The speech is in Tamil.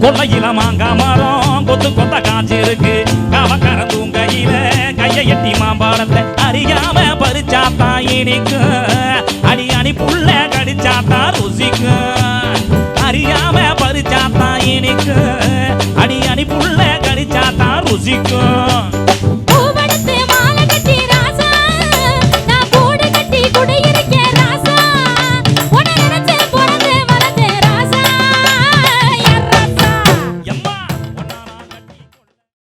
கொல்லையில மாங்கா மரம் கொத்து கொத்த காய்ச்சிருக்கு காவக்கார தூங்கையில கையை எட்டி மாம்பழத்தை அறியாம பறிச்சாத்தான் இனிக்கும் அடி அணி புள்ள கடிச்சாத்தான் ருசிக்கும் அறியாம பறிச்சாத்தான் இனிக்கும் அடி அணி புள்ள